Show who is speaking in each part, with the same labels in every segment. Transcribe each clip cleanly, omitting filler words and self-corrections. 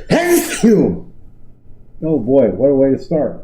Speaker 1: Oh boy, what a way to start.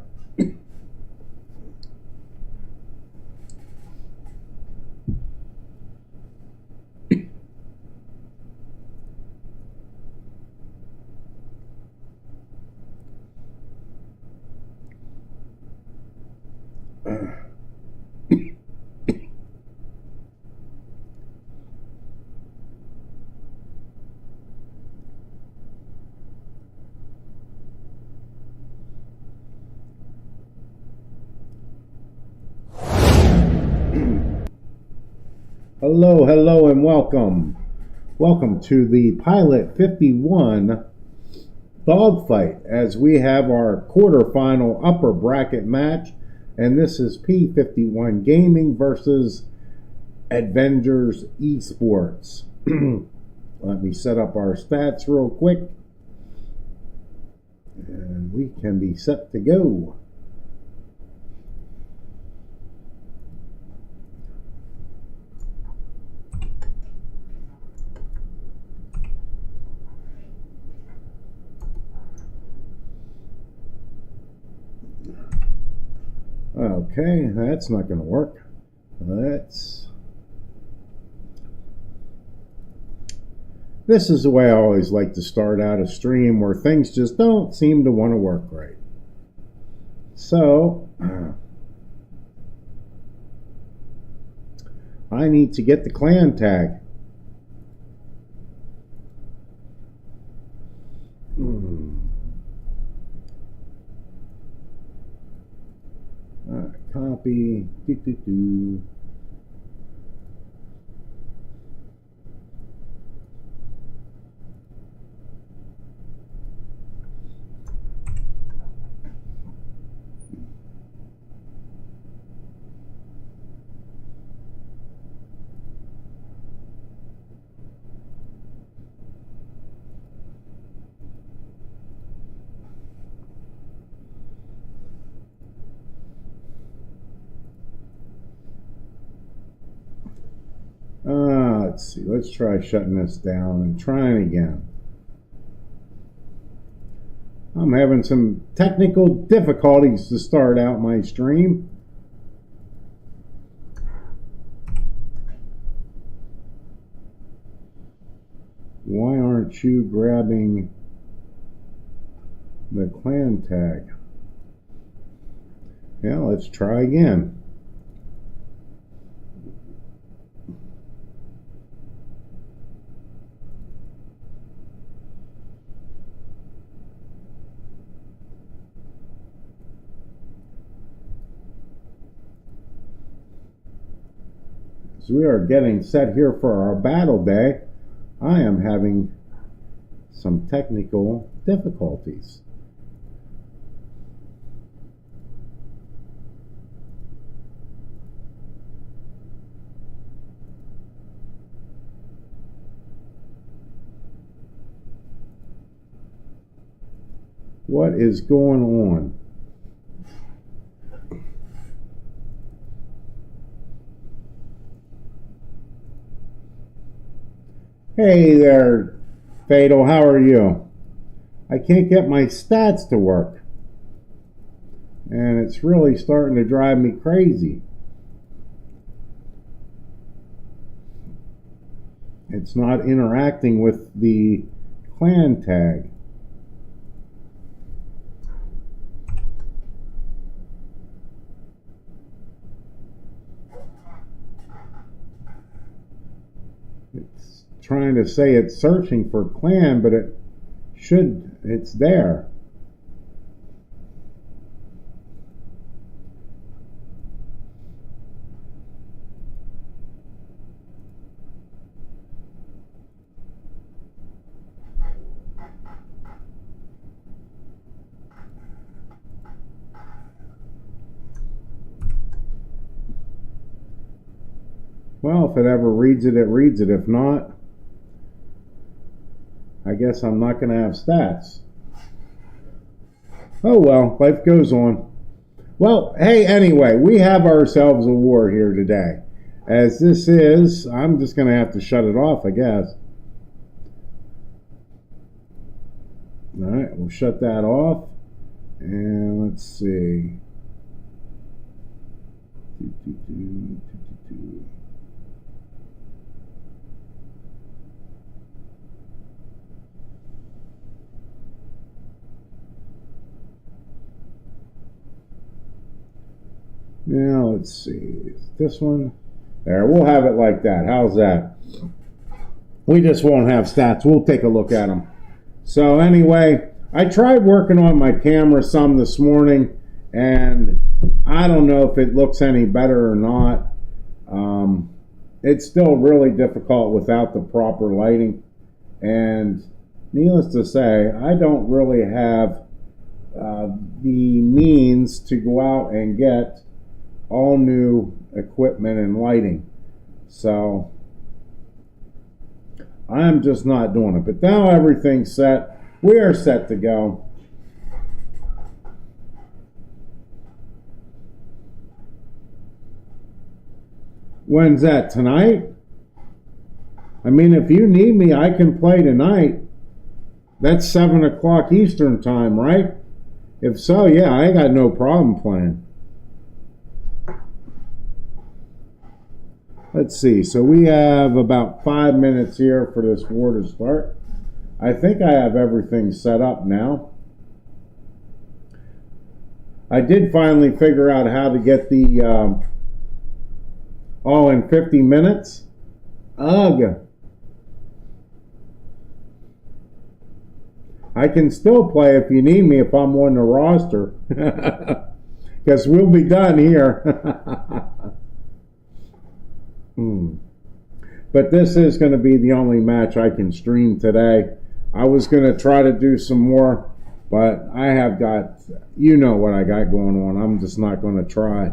Speaker 1: Hello, and welcome. Welcome to the Pilot 51 dogfight as we have our quarterfinal upper bracket match, and this is P51 Gaming versus Avengers Esports. Let me set up our stats real quick, and we can be set to go. Okay, that's not going to work. This is the way I always like to start out a stream, where things just don't seem to want to work right. So, I need to get the clan tag. Copy. Let's see. Let's try shutting this down and trying again. I'm having some technical difficulties to start out my stream. Why aren't you grabbing the clan tag? Yeah, let's try again. As we are getting set here for our battle day, I am having some technical difficulties. What is going on? Hey there, Fatal, how are you? I can't get my stats to work, and it's really starting to drive me crazy. It's not interacting with the clan tag. It's trying to say it's searching for clan, but it's there. Well, if it ever reads it, it reads it. If not, I guess I'm not going to have stats. Oh well, life goes on. Well, hey, anyway, we have ourselves a war here today. As this is, I'm just going to have to shut it off, I guess. All right, we'll shut that off. And let's see. Now let's see. This one. There, we'll have it like that. How's that? We just won't have stats. We'll take a look at them. So anyway, I tried working on my camera some this morning, and I don't know if it looks any better or not. It's still really difficult without the proper lighting, and needless to say, I don't really have the means to go out and get all new equipment and lighting. So I'm just not doing it. But now everything's set. We are set to go. When's that? Tonight? I mean, if you need me, I can play tonight. That's 7 o'clock Eastern time, right? If so, yeah, I got no problem playing. Let's see. So we have about 5 minutes here for this war to start. I think I have everything set up now. I did finally figure out how to get the all in 50 minutes. Ugh. I can still play if you need me if I'm on the roster. Because we'll be done here. But this is going to be the only match I can stream today. I was going to try to do some more, but I have got, you know what I got going on. I'm just not going to try.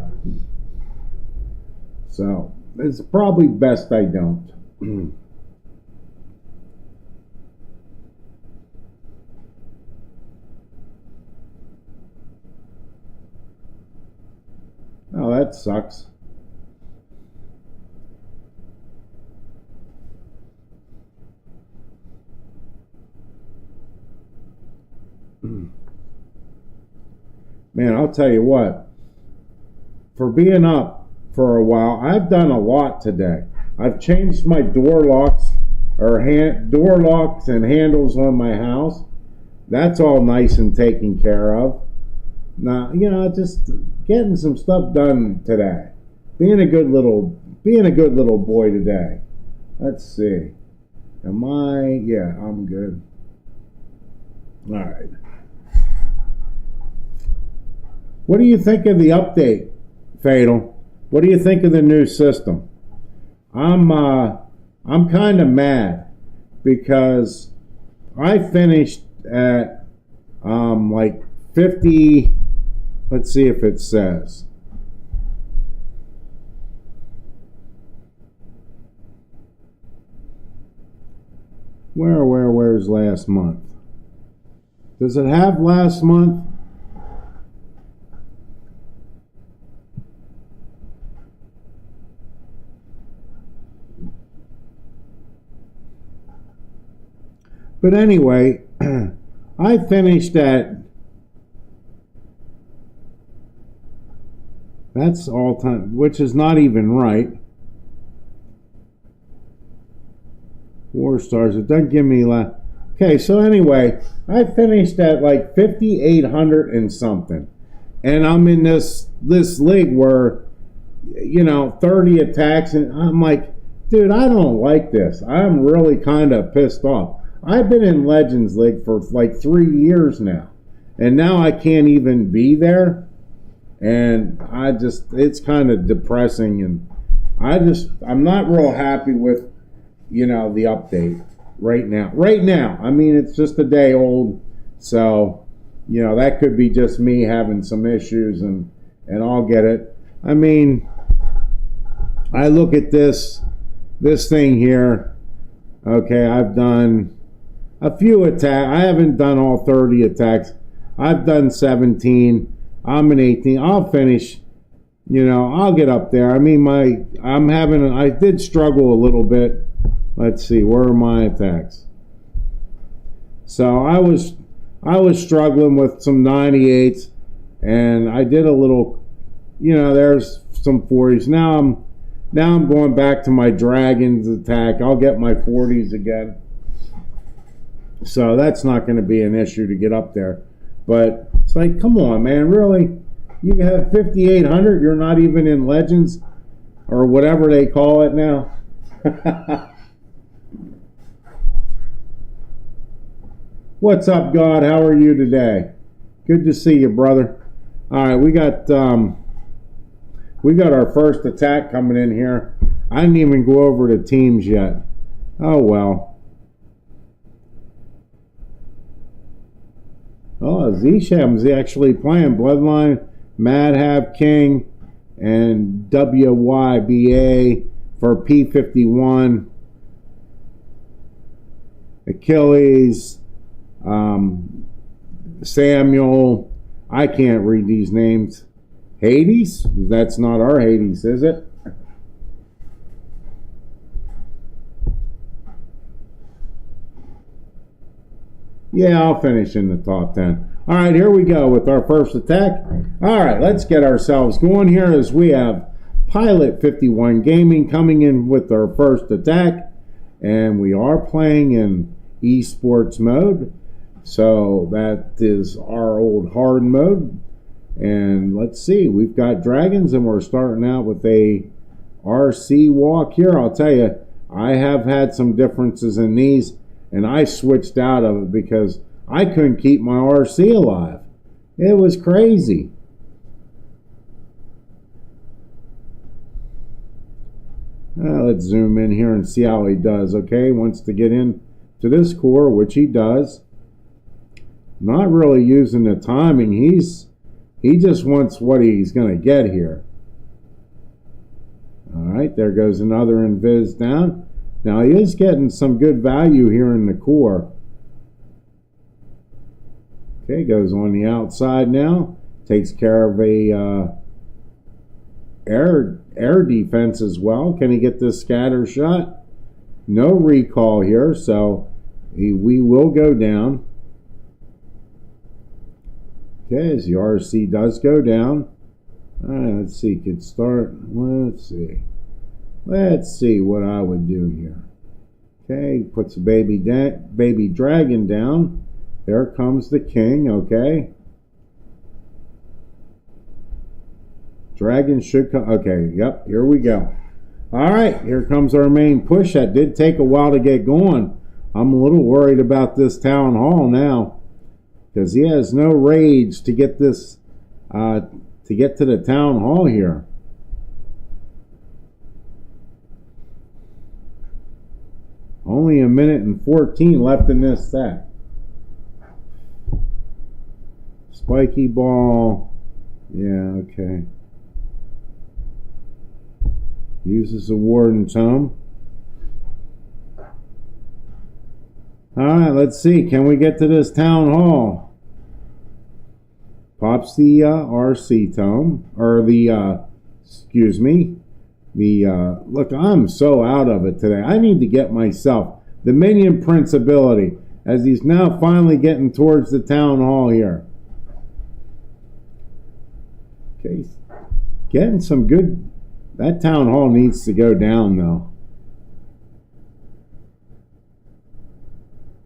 Speaker 1: So it's probably best I don't. Oh, that sucks. Man, I'll tell you what, for being up for a while, I've done a lot today. I've changed my door locks door locks and handles on my house. That's all nice and taken care of. Now, you know, just getting some stuff done today. Being a good little boy today. Let's see. Am I? Yeah, I'm good. All right. What do you think of the update, Fatal? What do you think of the new system? I'm kind of mad because I finished at like 50. Let's see if it says. Where's last month? Does it have last month? But anyway, I finished at, that's all time, which is not even right. 4 stars. It doesn't give me okay, so anyway, I finished at like 5,800 and something. And I'm in this league where, you know, 30 attacks, and I'm like, dude, I don't like this. I'm really kind of pissed off. I've been in Legends League for like 3 years now, and now I can't even be there, and it's kind of depressing, and I'm not real happy with, you know, the update right now. I mean, it's just a day old, so, you know, that could be just me having some issues, and I'll get it. I mean, I look at this thing here. Okay, I've done a few attacks. I haven't done all 30 attacks. I've done 17. I'm an 18. I'll finish. You know, I'll get up there. I mean, I did struggle a little bit. Let's see, where are my attacks? So I I was struggling with some 98s, and I did a little, you know, there's some 40s. Now I'm going back to my Dragons attack. I'll get my 40s again. So that's not going to be an issue to get up there. But it's like, come on, man, really? You have 5,800, you're not even in Legends or whatever they call it now. What's up, God? How are you today? Good to see you, brother. All right, we got our first attack coming in here. I didn't even go over the teams yet. Oh well. Oh, Zesham's actually playing Bloodline, Madhab King, and WYBA for P51. Achilles, Samuel. I can't read these names. Hades? That's not our Hades, is it? Yeah, I'll finish in the top 10. All right, here we go with our first attack. All right, let's get ourselves going here as we have Pilot 51 Gaming coming in with our first attack. And we are playing in esports mode. So that is our old hard mode. And let's see, we've got dragons and we're starting out with a RC walk here. I'll tell you, I have had some differences in these. And I switched out of it because I couldn't keep my RC alive. It was crazy. Let's zoom in here and see how he does. Okay, wants to get in to this core, which he does. Not really using the timing. He just wants what he's going to get here. All right, there goes another invis down. Now he is getting some good value here in the core. Okay, goes on the outside now. Takes care of a air defense as well. Can he get this scatter shot? No recall here, so we will go down. Okay, as the RC does go down. All right, let's see. Could start. Let's see. Let's see what I would do here. Okay, puts a baby dragon down. There comes the king, okay. Dragon should come. Okay, yep, here we go. All right, here comes our main push. That did take a while to get going. I'm a little worried about this town hall now because he has no rage to get this, to get to the town hall here. Only a minute and 14 left in this set. Spiky ball. Yeah, okay. Uses a Warden Tome. Alright, let's see. Can we get to this town hall? Pops the RC Tome. Or the, excuse me. Look, I'm so out of it today. I need to get myself the Minion Prince ability as he's now finally getting towards the town hall here. Okay, getting some good. That town hall needs to go down though.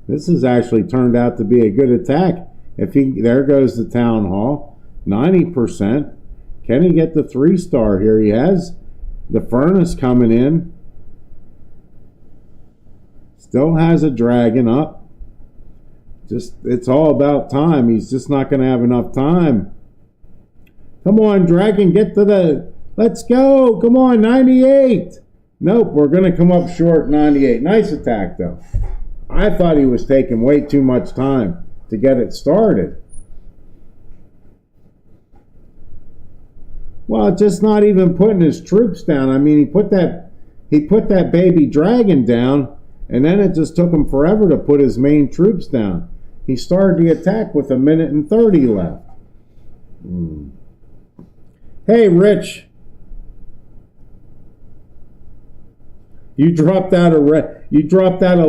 Speaker 1: This has actually turned out to be a good attack. There goes the town hall, 90%. Can he get the 3-star here? He has. The furnace coming in. Still has a dragon up. It's all about time. He's just not going to have enough time. Come on, dragon, get to the... Let's go. Come on, 98. Nope, we're going to come up short, 98. Nice attack, though. I thought he was taking way too much time to get it started. Well, just not even putting his troops down. I mean, he put that baby dragon down, and then it just took him forever to put his main troops down. He started the attack with 1 minute and 30 left. Hey, Rich. You dropped out of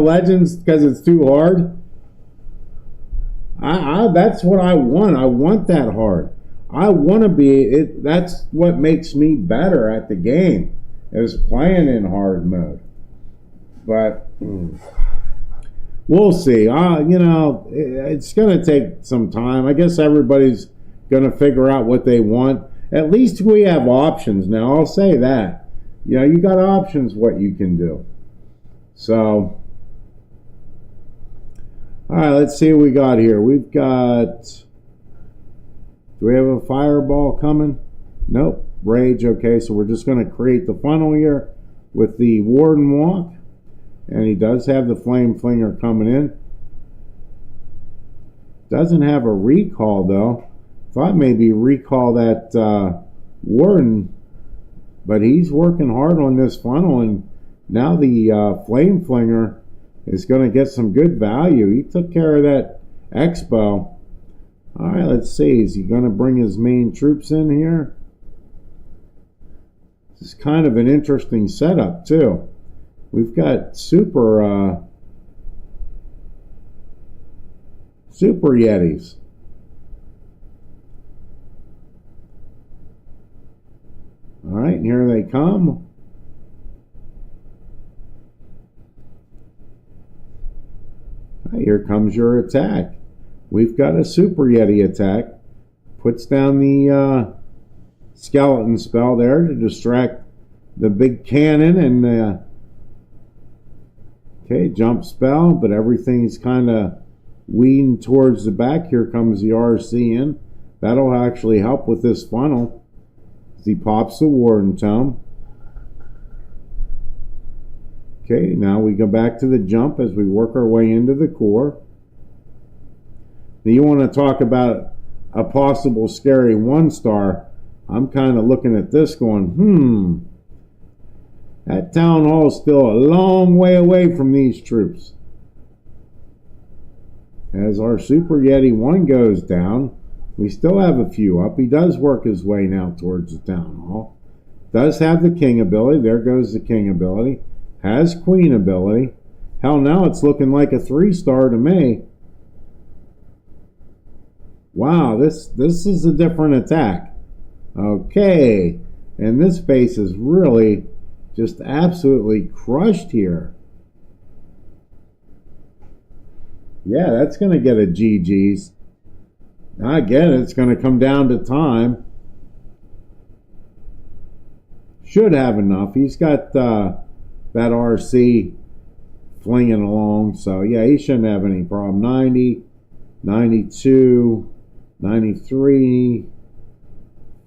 Speaker 1: Legends because it's too hard? That's what I want. I want that hard. I want to be it. That's what makes me better at the game, is playing in hard mode. But we'll see. You know, it's going to take some time. I guess everybody's going to figure out what they want. At least we have options now. I'll say that. You know, you got options what you can do. So, all right, let's see what we got here. We've got, do we have a fireball coming? Nope. Rage. Okay, so we're just going to create the funnel here with the Warden Walk. And he does have the Flame Flinger coming in. Doesn't have a recall, though. Thought maybe recall that Warden. But he's working hard on this funnel. And now the Flame Flinger is going to get some good value. He took care of that Expo. All right, let's see. Is he going to bring his main troops in here? This is kind of an interesting setup, too. We've got super Yetis. All right, and here they come. Here comes your attack. We've got a Super Yeti attack. Puts down the skeleton spell there to distract the big cannon and okay, jump spell, but everything's kind of weeding towards the back. Here comes the RC in. That'll actually help with this funnel as he pops the Warden Tome. Okay, now we go back to the jump as we work our way into the core. Now you want to talk about a possible scary 1-star. I'm kind of looking at this going, that town hall is still a long way away from these troops. As our Super Yeti 1 goes down, we still have a few up. He does work his way now towards the town hall. Does have the King ability. There goes the King ability. Has Queen ability. Hell, now it's looking like a 3-star to me. Wow, this is a different attack. Okay, and this base is really just absolutely crushed here. Yeah, that's going to get a GG's. I get it. It's going to come down to time. Should have enough. He's got that RC flinging along. So, yeah, he shouldn't have any problem. 90, 92, 93,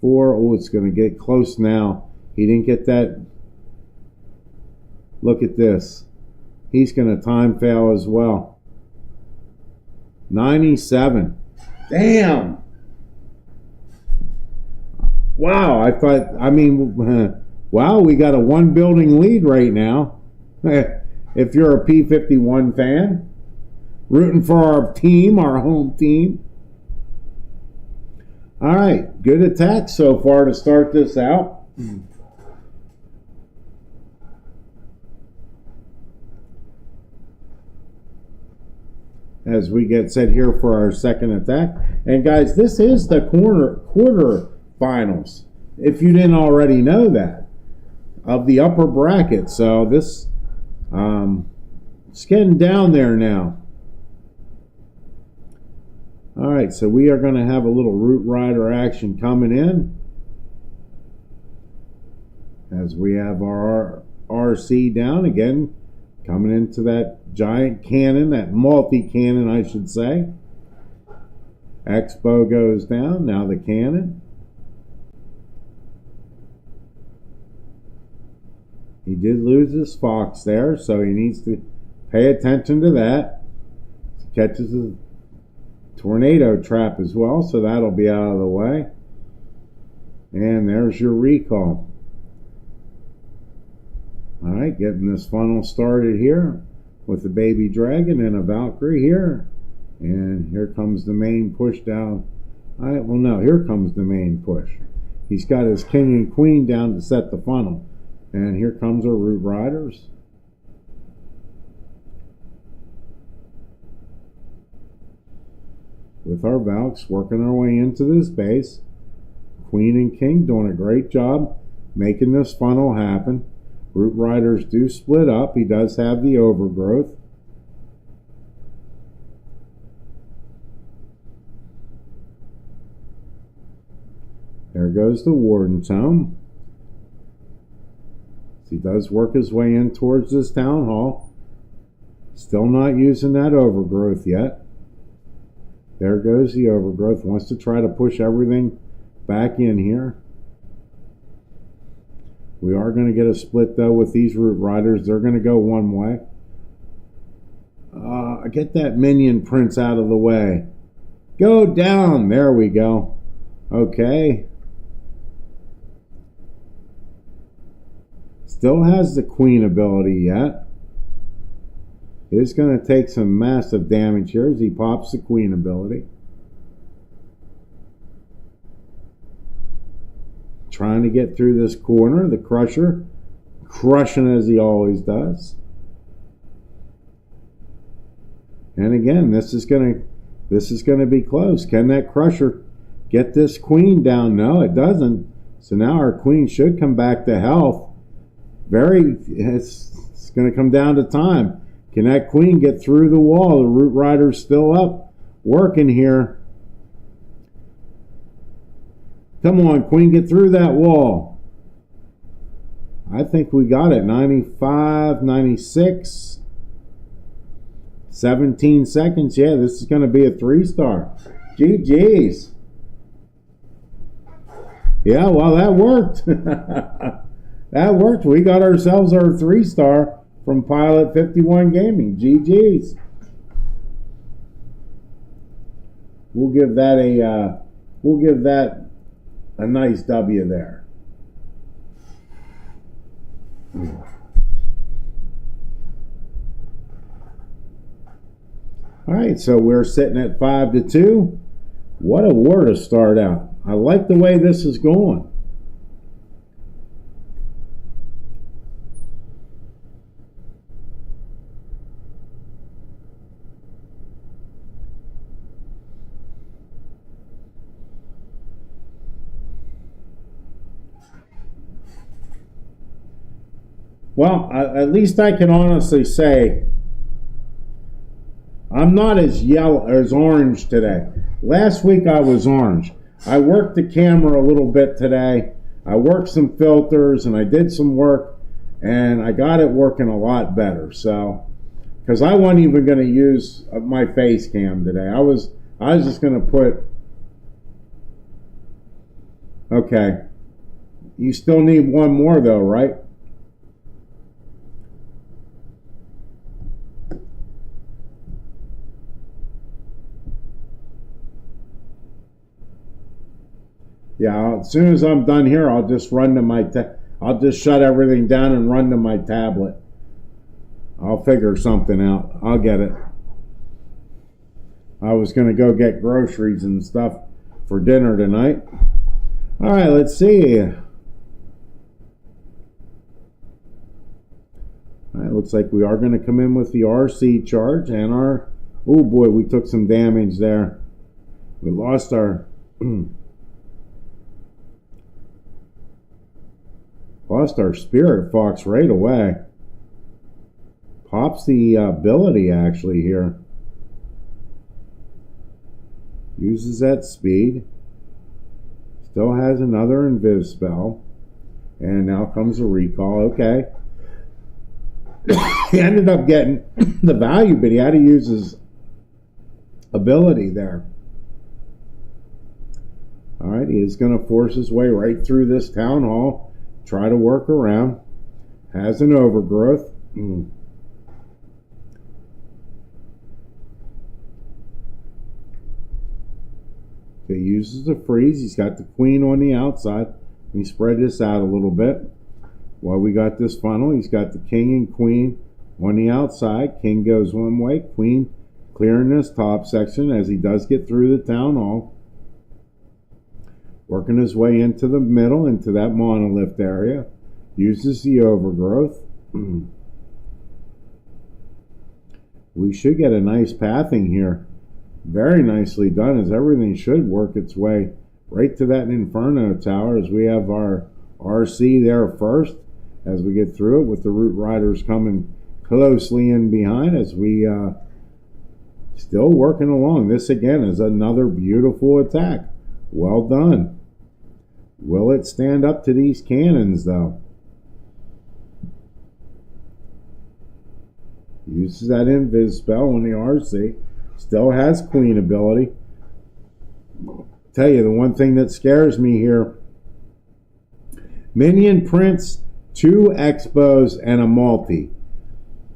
Speaker 1: 4. Oh, it's going to get close now. He didn't get that. Look at this. He's going to time fail as well. 97. Damn. Wow, wow, we got a 1-building lead right now. If you're a P51 fan, rooting for our team, our home team. All right, good attack so far to start this out. As we get set here for our second attack. And guys, this is the quarter finals, if you didn't already know that, of the upper bracket. So this it's getting down there now. All right, so we are going to have a little Root Rider action coming in as we have our RC down again, coming into that giant cannon, that multi-cannon, I should say. Expo goes down, now the cannon. He did lose his fox there, so he needs to pay attention to that. He catches a tornado trap as well, so that'll be out of the way. And there's your recall. All right, getting this funnel started here with the baby dragon and a Valkyrie here. And here comes the main push down. All right, well, no, here comes the main push. He's got his king and queen down to set the funnel. And here comes our Root Riders. with our Valks, working our way into this base. Queen and king doing a great job making this funnel happen. Root riders do split up. He does have the overgrowth. There goes the warden's home. He does work his way in towards this town hall. Still not using that overgrowth yet. There goes the overgrowth. Wants to try to push everything back in here. We are going to get a split though with these root riders. They're going to go one way. Get that minion prince out of the way. Go down. There we go. Okay. Still has the queen ability yet. Is going to take some massive damage here as he pops the queen ability. Trying to get through this corner. The crusher crushing as he always does. And again, this is going to be close. Can that crusher get this queen down? No, it doesn't. So now our queen should come back to health. It's going to come down to time. Can that queen get through the wall? The root rider's still up, working here. Come on, queen, get through that wall. I think we got it. 95, 96. 17 seconds. Yeah, this is going to be a 3-star. GG's. Yeah, well, that worked. That worked. We got ourselves our 3-star from Pilot 51 Gaming. GG's. We'll give that a nice W there. All right, so we're sitting at 5-2. What a war to start out. I like the way this is going. Well, at least I can honestly say I'm not as orange today. Last week I was orange. I worked the camera a little bit today. I worked some filters and I did some work and I got it working a lot better. So, because I wasn't even going to use my face cam today. I was just going to put. Okay. You still need one more though, right? Yeah, as soon as I'm done here, I'll just run to I'll just shut everything down and run to my tablet. I'll figure something out. I'll get it. I was going to go get groceries and stuff for dinner tonight. All right, let's see. All right, looks like we are going to come in with the RC charge and our... Oh boy, we took some damage there. We lost our... Lost our Spirit Fox right away. Pops the ability actually here. Uses that speed. Still has another invis spell. And now comes a recall. Okay. He ended up getting the value, but he had to use his ability there. Alright, he is going to force his way right through this town hall. Try to work around. Has an overgrowth. Okay, uses a freeze. He's got the queen on the outside. Let me spread this out a little bit. While we got this funnel, he's got the king and queen on the outside. King goes one way. Queen clearing this top section as he does get through the town hall. Working his way into the middle, into that monolith area. Uses the overgrowth. We should get a nice pathing here. Very nicely done, as everything should work its way right to that Inferno tower, as we have our RC there first as we get through it, with the Root Riders coming closely in behind as we still working along. This again is another beautiful attack. Well done. Will it stand up to these cannons though? Uses that invis spell on the RC. Still has queen ability. Tell you the one thing that scares me here. Minion Prince, 2 Expos, and a multi.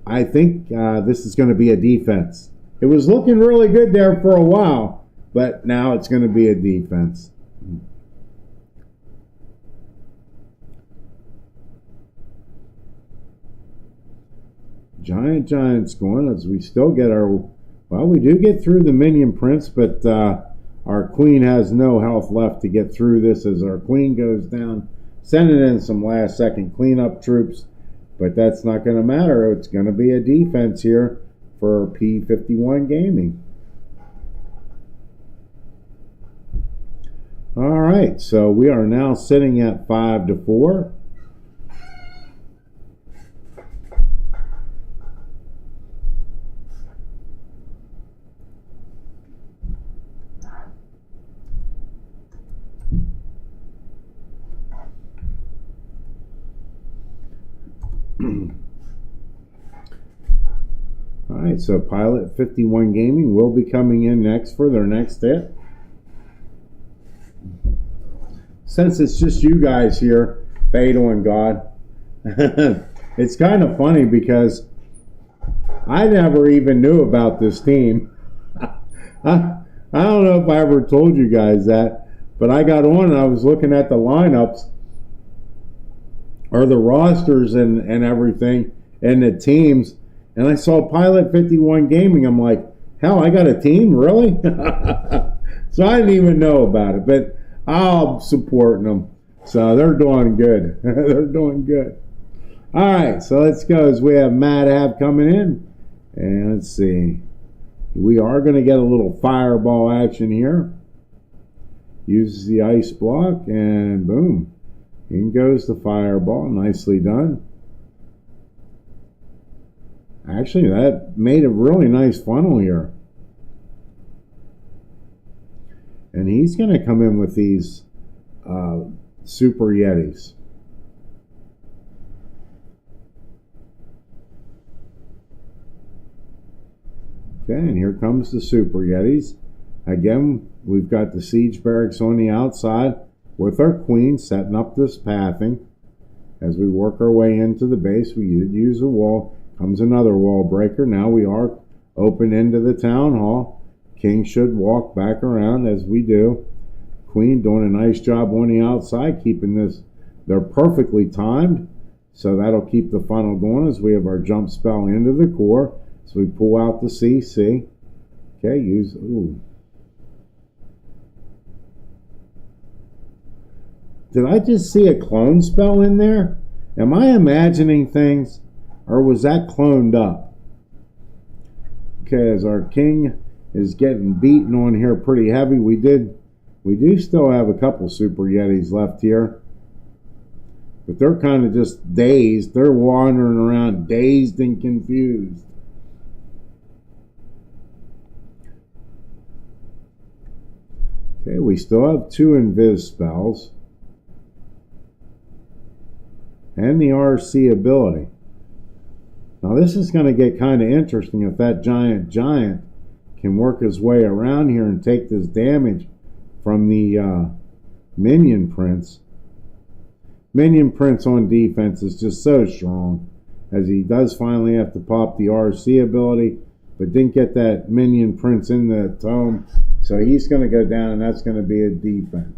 Speaker 1: I think this is going to be a defense. It was looking really good there for a while, but now it's going to be a defense. Giants going as we still get our, well, we do get through the Minion Prince, but our queen has no health left to get through this as our queen goes down, sending in some last second cleanup troops, but that's not going to matter. It's going to be a defense here for P51 Gaming. All right, so we are now sitting at 5-4. Alright, so Pilot 51 Gaming will be coming in next for their next hit. Since it's just you guys here, Fatal and God, it's kind of funny because I never even knew about this team. I don't know if I ever told you guys that, but I got on and I was looking at the lineups or the rosters and everything and the teams, and I saw Pilot 51 Gaming. I'm like, hell, I got a team? Really? So I didn't even know about it, but I'm supporting them. So they're doing good. They're doing good. All right, so let's go as we have Mad Hab coming in. And let's see. We are going to get a little fireball action here. Uses the ice block, and boom. In goes the fireball. Nicely done. Actually, that made a really nice funnel here. And he's going to come in with these Super Yetis. Okay, and here comes the Super Yetis. Again, we've got the Siege Barracks on the outside with our Queen setting up this pathing. As we work our way into the base, we did use a wall. Comes another wall breaker. Now we are open into the town hall. King should walk back around as we do. Queen doing a nice job on the outside, keeping this. They're perfectly timed, so that'll keep the funnel going as we have our jump spell into the core. So we pull out the CC. Okay, use, ooh. Did I just see a clone spell in there? Am I imagining things, or was that cloned up? Okay, as our king is getting beaten on here pretty heavy, we do still have a couple Super Yetis left here, but they're kind of just dazed. They're wandering around dazed and confused. Okay, we still have 2 invis spells and the RC ability. Now this is going to get kind of interesting if that giant can work his way around here and take this damage from the Minion Prince. Minion Prince on defense is just so strong, as he does finally have to pop the RC ability, but didn't get that Minion Prince in the tome, so he's going to go down, and that's going to be a defense.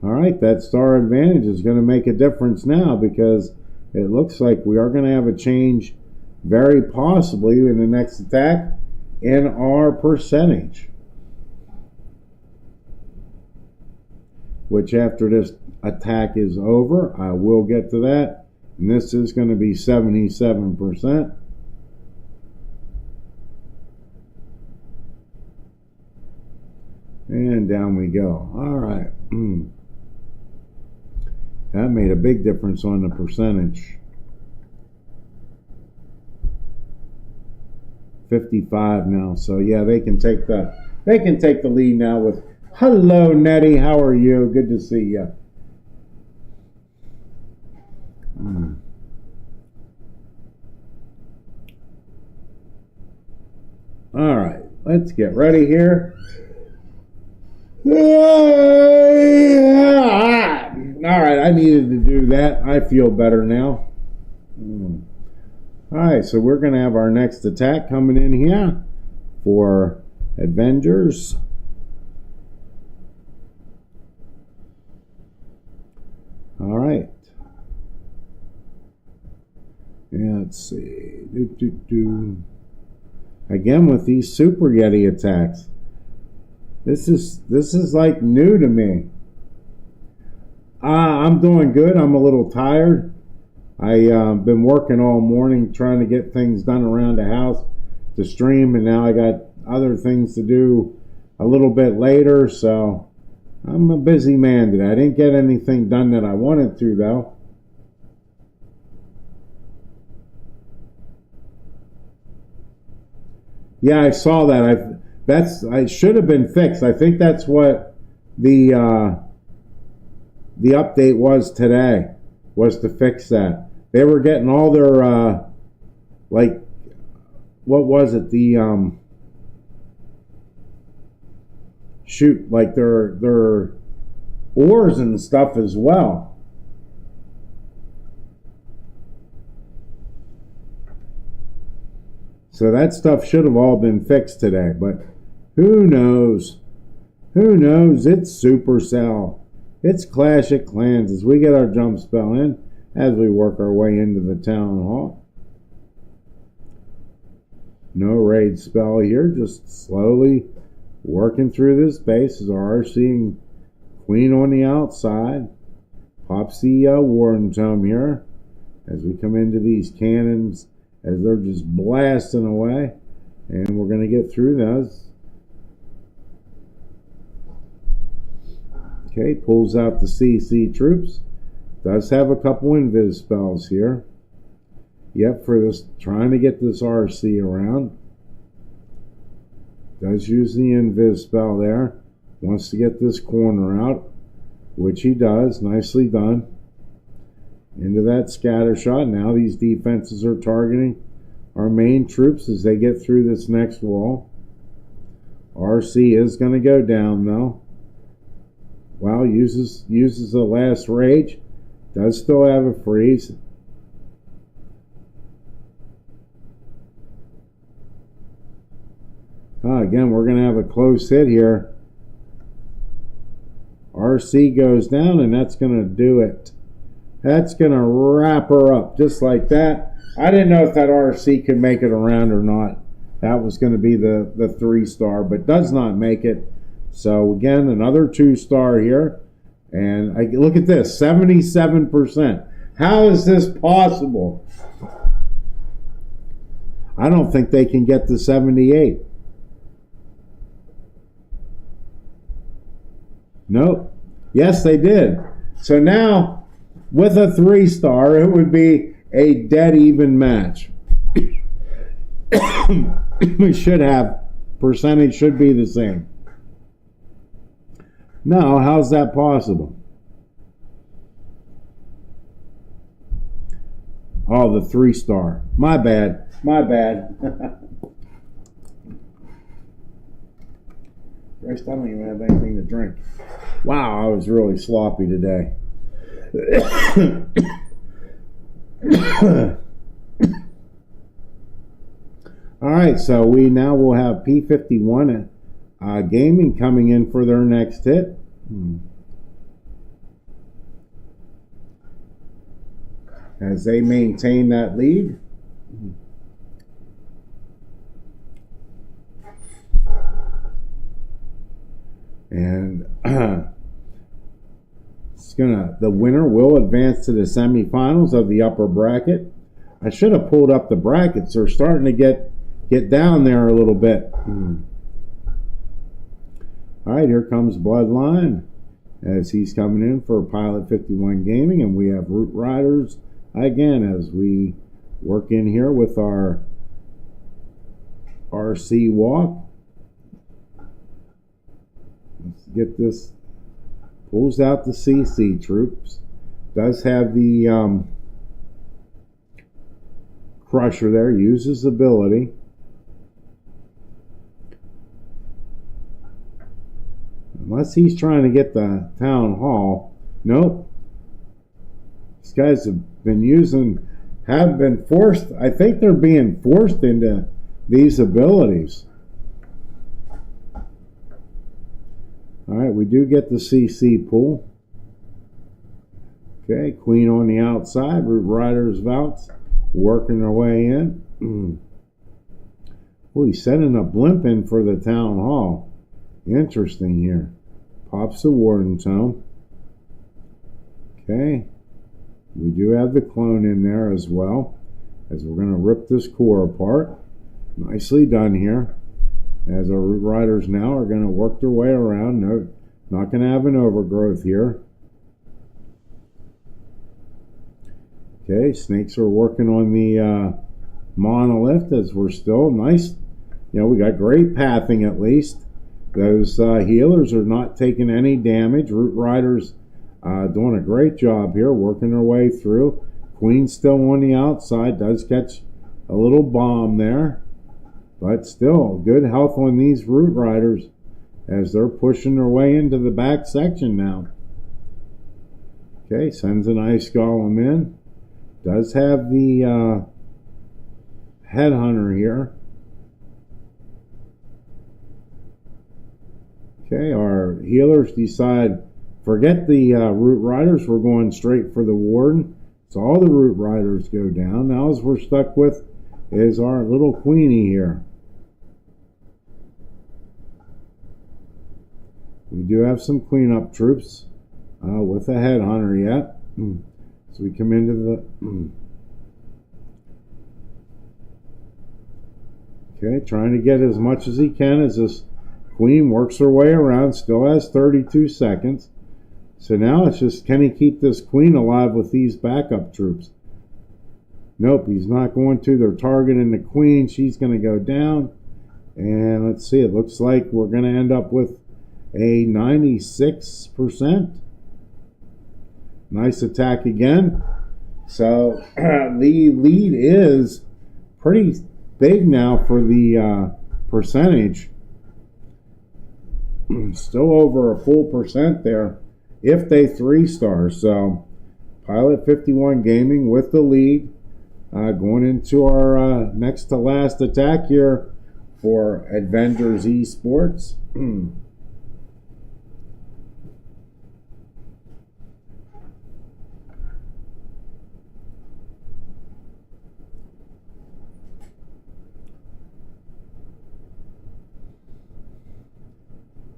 Speaker 1: All right, that star advantage is going to make a difference now, because it looks like we are going to have a change very possibly in the next attack in our percentage, which after this attack is over, I will get to that And this is going to be 77%. And down we go. All right. That made a big difference on the percentage. 55 now. So yeah, they can take the lead now with hello Nettie, how are you? Good to see you. All right, let's get ready here. All right, I needed to do that. I feel better now. All right, so we're going to have our next attack coming in here for Avengers. All right. Yeah, let's see. Again with these Super Yeti attacks. This is like new to me. I'm doing good. I'm a little tired. I've been working all morning trying to get things done around the house to stream, and now I got other things to do a little bit later, so I'm a busy man today. I didn't get anything done that I wanted to, though. Yeah, I saw that. I should have been fixed. I think that's what the update was today, was to fix that. They were getting all their like, what was it? The shoot, like their ores and stuff as well. So that stuff should have all been fixed today, but who knows? Who knows? It's Supercell. It's Clash of Clans as we get our jump spell in, as we work our way into the town hall. No raid spell here, just slowly working through this base as our RC and Queen on the outside. Pops the Warden Tome here as we come into these cannons as they're just blasting away, and we're going to get through those. Okay, pulls out the CC troops. Does have a couple invis spells here. Yep, for this, trying to get this RC around. Does use the invis spell there. Wants to get this corner out, which he does. Nicely done. Into that scatter shot. Now these defenses are targeting our main troops as they get through this next wall. RC is going to go down though. Wow, uses the last rage. Does still have a freeze. Again, we're going to have a close hit here. RC goes down, and that's going to do it. That's going to wrap her up just like that. I didn't know if that RC could make it around or not. That was going to be the 3-star, but does not make it. So again, another 2-star here. And look at this, 77%. How is this possible? I don't think they can get to 78. Nope. Yes, they did. So now, with a 3-star, it would be a dead even match. We should have, percentage should be the same. No, how's that possible? Oh, the 3-star. My bad. My bad. Christ, I don't even have anything to drink. Wow, I was really sloppy today. All right, so we now will have P51 Gaming coming in for their next hit. As they maintain that lead. And The winner will advance to the semifinals of the upper bracket. I should have pulled up the brackets. They're starting to get down there a little bit. All right, here comes Bloodline as he's coming in for Pilot 51 Gaming, and we have Root Riders again as we work in here with our RC walk. Let's get this. Pulls out the CC troops. Does have the Crusher there. Uses ability. Unless he's trying to get the Town Hall. Nope. These guys have been forced. I think they're being forced into these abilities. Alright, we do get the CC pull. Okay, Queen on the outside. Root Riders Vouts working their way in. Oh, he's sending a blimp in for the Town Hall. Interesting here. Pops the Warden Tome. Okay. We do have the clone in there as well, as we're going to rip this core apart. Nicely done here. As our Root Riders now are going to work their way around. No, not going to have an overgrowth here. Okay, snakes are working on the monolith as we're still nice. You know, we got great pathing at least. Those healers are not taking any damage. Root Riders doing a great job here, working their way through. Queen still on the outside, does catch a little bomb there. But still, good health on these Root Riders as they're pushing their way into the back section now. Okay, sends an Ice Golem in. Does have the Headhunter here. Okay, our healers decide, forget the Root Riders, we're going straight for the Warden. So all the Root Riders go down. Now as we're stuck with is our little Queenie here. We do have some cleanup troops with a Headhunter yet. So we come into the... Okay, trying to get as much as he can as this Queen works her way around. Still has 32 seconds. So now it's just, can he keep this Queen alive with these backup troops? Nope, he's not going to. They're targeting the Queen. She's going to go down. And let's see, it looks like we're going to end up with a 96%. Nice attack again. So the lead is pretty big now for the percentage. Still over a full percent there if they 3-star. So Pilot 51 Gaming with the lead. Going into our next to last attack here for Avengers Esports.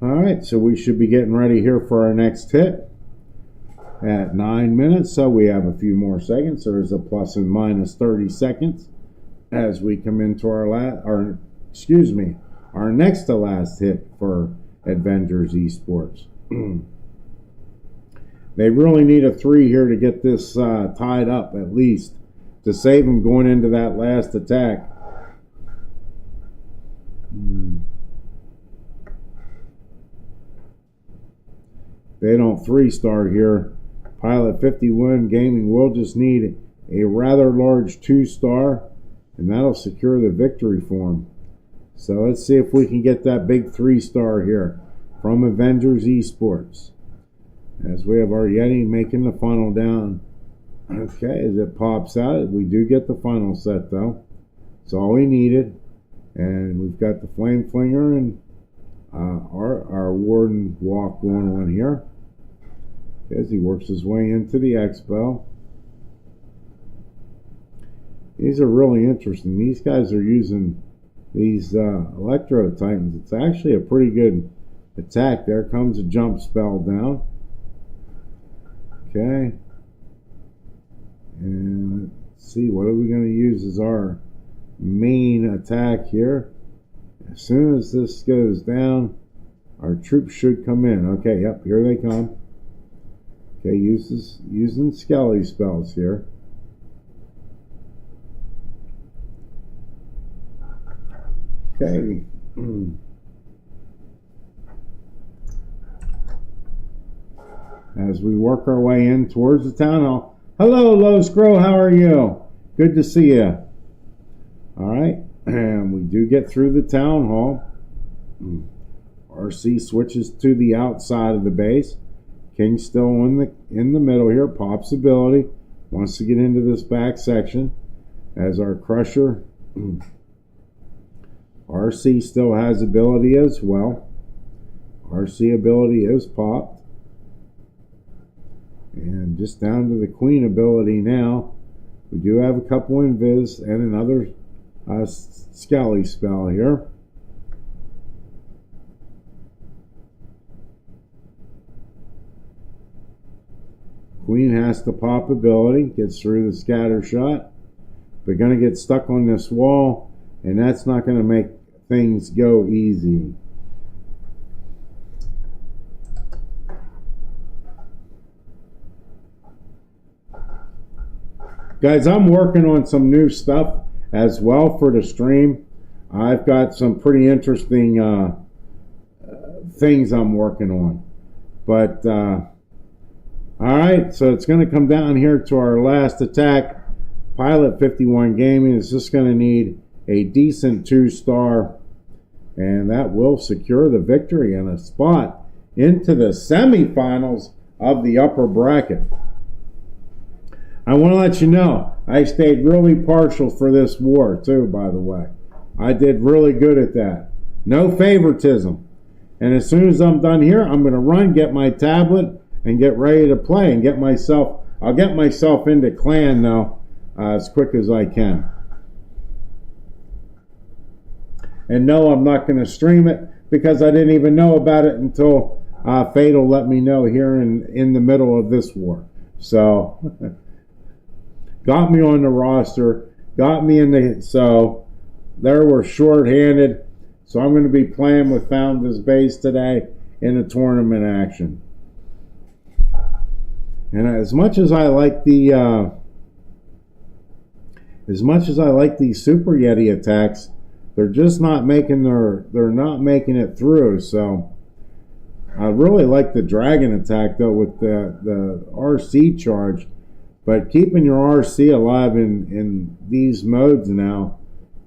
Speaker 1: Alright, so we should be getting ready here for our next hit at 9 minutes. So we have a few more seconds. There's a plus and minus 30 seconds as we come into our next to last hit for Avengers Esports. They really need a 3 here to get this tied up at least to save them going into that last attack. They don't 3-star here. Pilot 51 Gaming will just need a rather large 2-star, and that'll secure the victory for them. So let's see if we can get that big 3-star here from Avengers Esports. As we have our Yeti making the funnel down. Okay, as it pops out, we do get the final set though. It's all we needed. And we've got the Flame Flinger and our Warden walk going on here as he works his way into the Expo. These are really interesting. These guys are using these Electro Titans. It's actually a pretty good attack. There comes a jump spell down. Okay. And let's see, what are we going to use as our main attack here? As soon as this goes down, our troops should come in. Okay, yep, here they come. Okay, using Skelly spells here. Okay. As we work our way in towards the town hall. Hello, Low Scroll, how are you? Good to see you. All right, and we do get through the town hall. RC switches to the outside of the base. King still in the middle here. Pop's ability wants to get into this back section. As our Crusher, RC still has ability as well. RC ability is popped. And just down to the Queen ability now. We do have a couple invis and another Skelly spell here. Queen has the pop ability, gets through the scatter shot. They're going to get stuck on this wall, and that's not going to make things go easy. Guys, I'm working on some new stuff as well for the stream. I've got some pretty interesting things I'm working on. But, alright, so it's going to come down here to our last attack. Pilot 51 Gaming is just going to need a decent 2-star, and that will secure the victory and a spot into the semifinals of the upper bracket. I want to let you know, I stayed really partial for this war too, by the way. I did really good at that. No favoritism. And as soon as I'm done here, I'm going to run, get my tablet, and get ready to play and get myself, I'll get myself into clan now as quick as I can. And no, I'm not going to stream it because I didn't even know about it until Fatal let me know here in the middle of this war. So, got me on the roster, got me in the, so there we're short-handed. So I'm going to be playing with Founder's Base today in the tournament action. And as much as I like the Super Yeti attacks, they're just not making they're not making it through. So I really like the Dragon attack though with the RC charge, but keeping your RC alive in these modes now,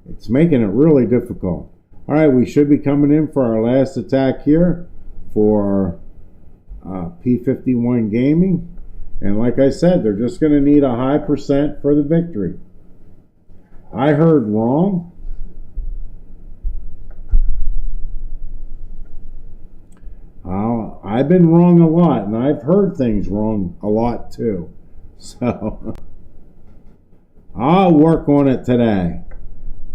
Speaker 1: it's making it really difficult. All right, we should be coming in for our last attack here for P51 Gaming. And like I said, they're just going to need a high % for the victory. I heard wrong. I've been wrong a lot, and I've heard things wrong a lot too. So I'll work on it today.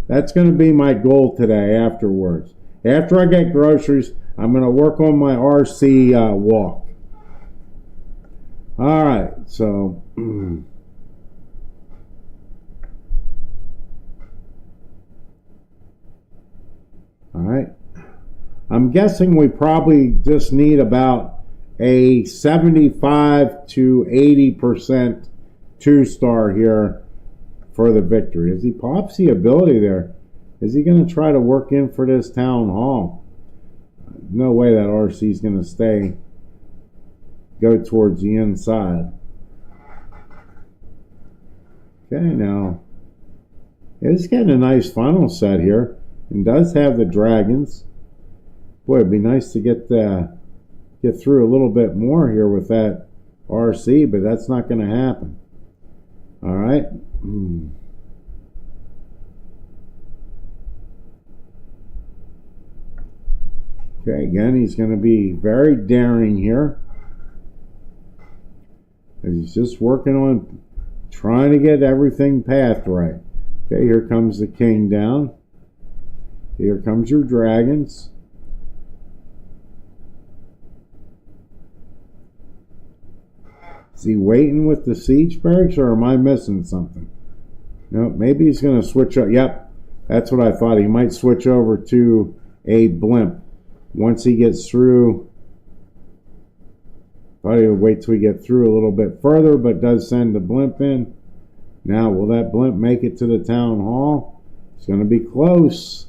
Speaker 1: That's going to be my goal today afterwards. After I get groceries, I'm going to work on my RC walk. All right, so all right. I'm guessing we probably just need about a 75 to 80% 2-star here for the victory. As he pops the ability there, is he going to try to work in for this town hall? No way that RC is going to go towards the inside. Okay, now it's getting a nice final set here, and does have the dragons. Boy, it'd be nice to get through a little bit more here with that RC, but that's not going to happen. All right. Okay, again, he's going to be very daring here. He's just working on trying to get everything pathed right. Okay, here comes the king down. Here comes your dragons. Is he waiting with the siege barracks, or am I missing something? No, maybe he's going to switch up. Yep, that's what I thought. He might switch over to a blimp once he gets through. Thought he would wait till we get through a little bit further, but does send the blimp in. Now, will that blimp make it to the town hall? It's going to be close.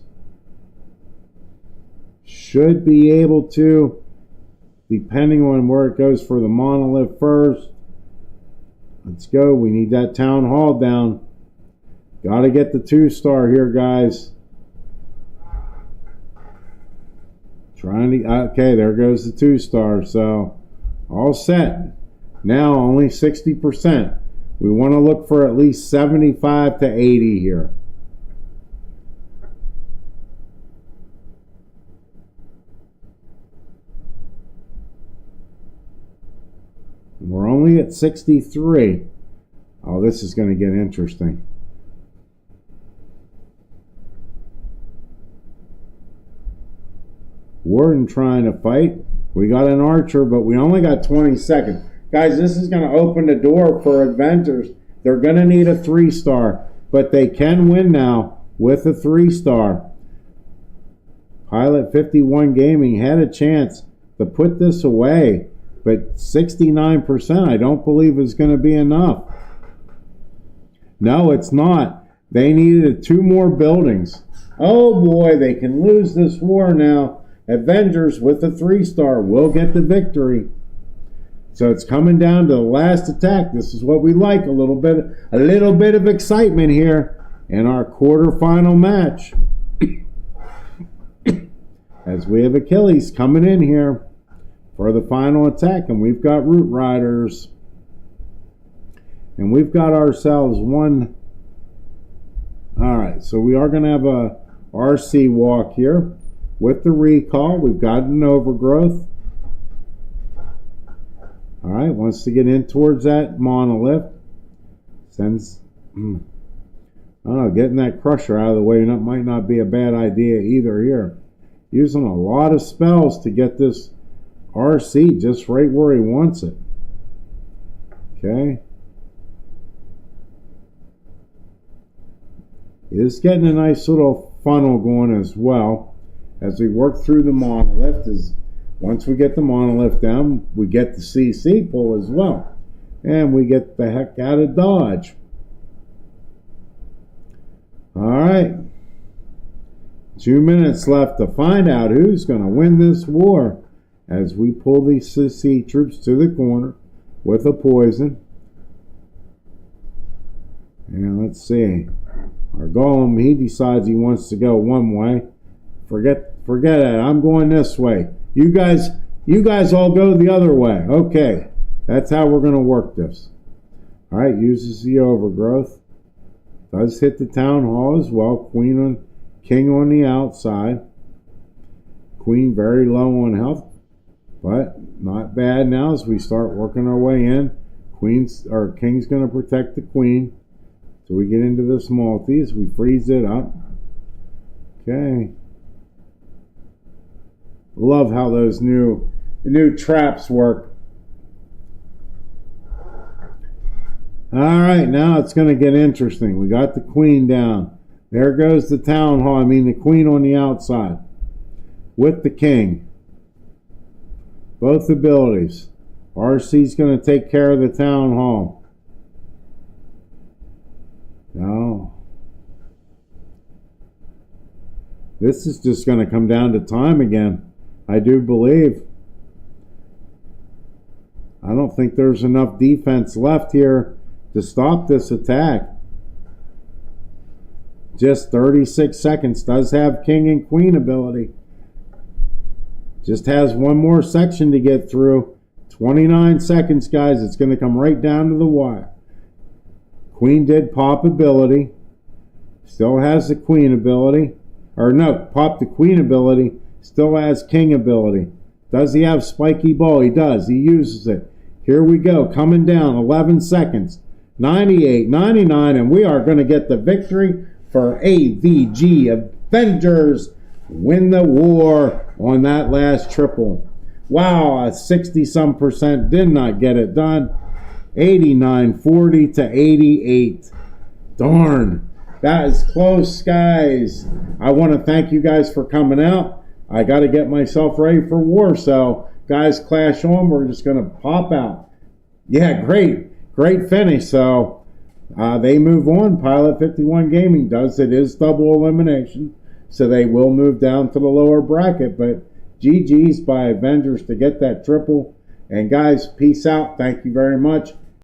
Speaker 1: Should be able to, depending on where it goes for the monolith first. Let's go. We need that town hall down. Got to get the 2-star here, guys. Trying to, okay, there goes the 2-star. So, all set. Now, only 60%. We want to look for at least 75 to 80 here. We're only at 63. Oh, this is going to get interesting. Warden trying to fight. We got an archer, but we only got 20 seconds. Guys, this is going to open the door for adventures. They're going to need a 3-star, but they can win now with a 3-star. Pilot 51 Gaming had a chance to put this away, but 69% I don't believe is going to be enough. No, it's not. They needed 2 more buildings. Oh boy, they can lose this war now. Avengers with a 3-star will get the victory. So it's coming down to the last attack. This is what we like, a little bit of excitement here in our quarterfinal match. As we have Achilles coming in here for the final attack, and we've got Root Riders. And we've got ourselves one. All right, so we are going to have a RC walk here with the recall. We've got an overgrowth. All right, wants to get in towards that monolith. Sends, I don't know, getting that crusher out of the way might not be a bad idea either here. Using a lot of spells to get this RC just right where he wants it. Okay. It's getting a nice little funnel going as well as we work through the monolith. Once we get the monolith down, we get the CC pull as well. And we get the heck out of Dodge. Alright. 2 minutes left to find out who's going to win this war as we pull these CC troops to the corner with a poison. And let's see. Our golem, he decides he wants to go one way. Forget it. I'm going this way. You guys all go the other way. Okay. That's how we're going to work this. All right. Uses the overgrowth. Does hit the town hall as well. King on the outside. Queen very low on health, but not bad now as we start working our way in. King's going to protect the queen. So we get into this Maltese. We freeze it up. Okay. Love how those new traps work. Alright, now it's going to get interesting. We got the queen down. There goes the town hall. I mean the queen on the outside. With the king. Both abilities. RC's going to take care of the town hall. No. This is just going to come down to time again. I do believe. I don't think there's enough defense left here to stop this attack. Just 36 seconds. Does have king and queen ability. Just has one more section to get through. 29 seconds, guys. It's going to come right down to the wire. Queen did pop ability. Still has the queen ability. Or no, pop the queen ability. Still has king ability. Does he have spiky ball? He does. He uses it. Here we go. Coming down. 11 seconds. 98, 99. And we are going to get the victory for AVG. Avengers win the war on that last triple. Wow, 60-some% did not get it done. 89.40 to 88. Darn. That is close, guys. I want to thank you guys for coming out. I got to get myself ready for war. So, guys, clash on. We're just going to pop out. Yeah, great. Great finish. So, they move on. Pilot 51 Gaming does. It is double elimination. So, they will move down to the lower bracket. But GG's by Avengers to get that triple. And, guys, peace out. Thank you very much.